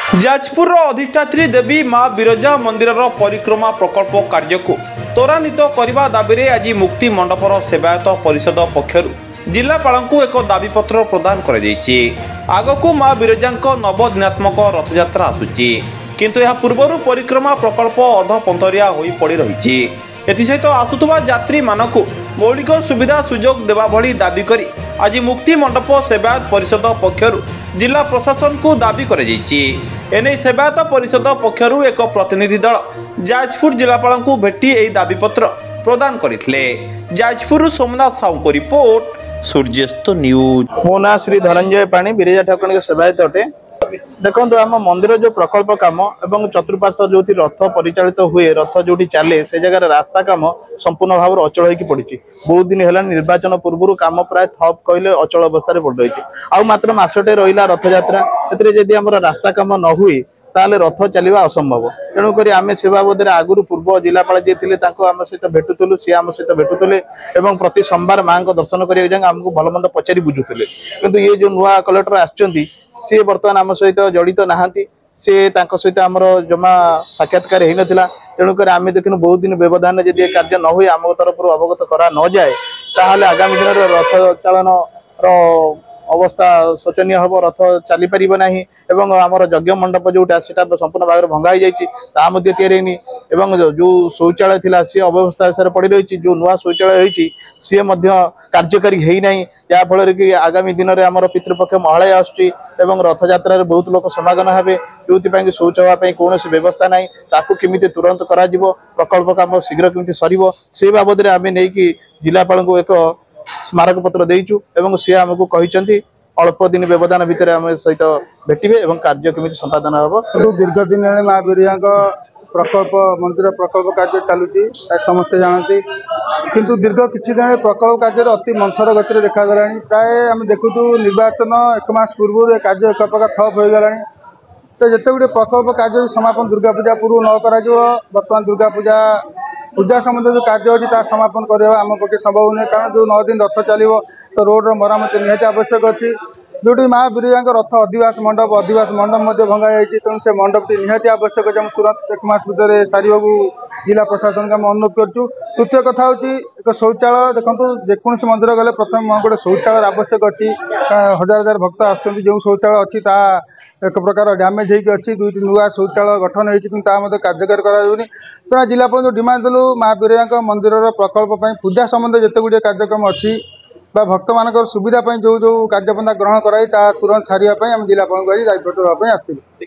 जाजपुर अधिष्ठात्री देवी माँ बिरजा मंदिर परिक्रमा प्रकल्प कार्य को त्वरान्वित करने दाबी आज मुक्ति मंडपर सेवायत परिषद पक्षर जिलापाल को एक दाबीपत्र प्रदान आगक माँ बिरजा नवदिनात्मक रथयात्रा आसूची किंतु यह पूर्व परिक्रमा प्रकल्प अर्धपंथरिया हो पड़ रही एसत आसुवा यात्री मानक मौलिक सुविधा सुजोग देवा भली दाबी करी आज मुक्ति मंडप सेवायत परिषद पक्षर जिला प्रशासन को दाबी एने सेवायत परिषद पक्षर एक प्रतिनिधि दल जाजपुर जिलापाल को भेटी यह दाबीपत्र प्रदान करथिले। जाजपुर सोमनाथ साहू को रिपोर्ट सूर्यस्त न्यूज। मो ना श्री धनंजय पाणी बिरजा ठाकुर सेवायत अटे। देखो आम मंदिर जो प्रकल्प कम और चतुर्पार्श्व जो रथ परिचालित हुए रथ जो चले से जगह रास्ता कम संपूर्ण भाव अचल हो पड़ी बहुत दिन है निर्वाचन पूर्व कम प्राय थप कहले अचल अवस्था पड़ रही है। मात्र मसटे रहा रथ यात्रा जदि आम रास्ता कम न हुए ताले रथ चलवा असंभव। तेणुक आम से बाबद आगुरी पूर्व जिलापाल जी थे आम सहित भेटुलु सी आम सहित भेटुले प्रति सोमवार माँ को दर्शन करने आमको भलमंद पचारि बुझुले किंतु ये जो नुआ कलेक्टर आसछंती सी बर्तमान आम सहित जड़ित नहांती सी सहित आमर जमा साक्षात्कार हो नाला। तेणुक आम देखिनु बहुत दिन व्यवधान जदि कार्य न हुए आम तरफ अवगत करा न जाए ताहले आगामी दिन रथ चालन अवस्था शोचनीय हम रथ चली पार ना आमर यज्ञ मंडप जोटा संपूर्ण भाव में भंगा या जो शौचालय थी सी अव्यवस्था पड़ रही जो नुआ शौचालय होती सी कार्यकारी होना जहाँफल कि आगामी दिन में आम पितृपक्ष महालय आसूँ रथ यात्रा बहुत लोग समागम हे जो शौच हाँपाई कौन व्यवस्था ना ताकू केमी तुरंत कर प्रकल्प कम शीघ्र केमी सर से बाबद आम नहीं जिलापाल को एक स्मारक पत्र देचु एवं सी आमको कहते अल्प दिन व्यवधान भितर आम सहित भेटे और कार्य केमी संपादन हम। दीर्घ दिन माँ बिरजा प्रकल्प मंदिर प्रकल्प कार्य चलुची समस्ते जानती किंतु दीर्घ किसी दिन प्रकल्प कार्य अति मंथर गति देखा प्राय आम देखु निर्वाचन एक मास पूर्व कार्य एक प्रकार ठप हो गला। तो जिते गुटे प्रकल्प कार्य समापन दुर्गा पूजा पूर्व न कर बर्तमान दुर्गा पूजा पूजा संबंध जो कार्य अच्छी समापन करवा आम पक्षे संभव नहीं कारण जो 9 दिन रथ चलो तो रोड मरामत निहाती आवश्यक अच्छी जो माँ बिरजा रथ अधिवास मंडप भंगा जाइए तेणु से मंडपटी निहाती आवश्यक अच्छे तुरंत एक मास भर सारे जिला प्रशासन को अनुरोध करूँ। तृतीय कथा हूँ एक शौचालय देखो जेकोसी मंदिर गले प्रथम गोटे शौचालय आवश्यक अच्छी हजार हजार भक्त आसुँच जो शौचालय अच्छी एक प्रकार डैमेज होती दुईट नुआ शौचालय गठन होती कार्यकारी कर तेना जिलापाल जो डिमांड देलु माँ बिरजा मंदिर प्रकल्प पूजा संबंध जिते गुड़े कार्यक्रम अच्छी भक्त मान सुविधा जो जो कार्यपंथा ग्रहण कराई तुरंत सारे जिलापाल को आज दायित्व देवाई आसती।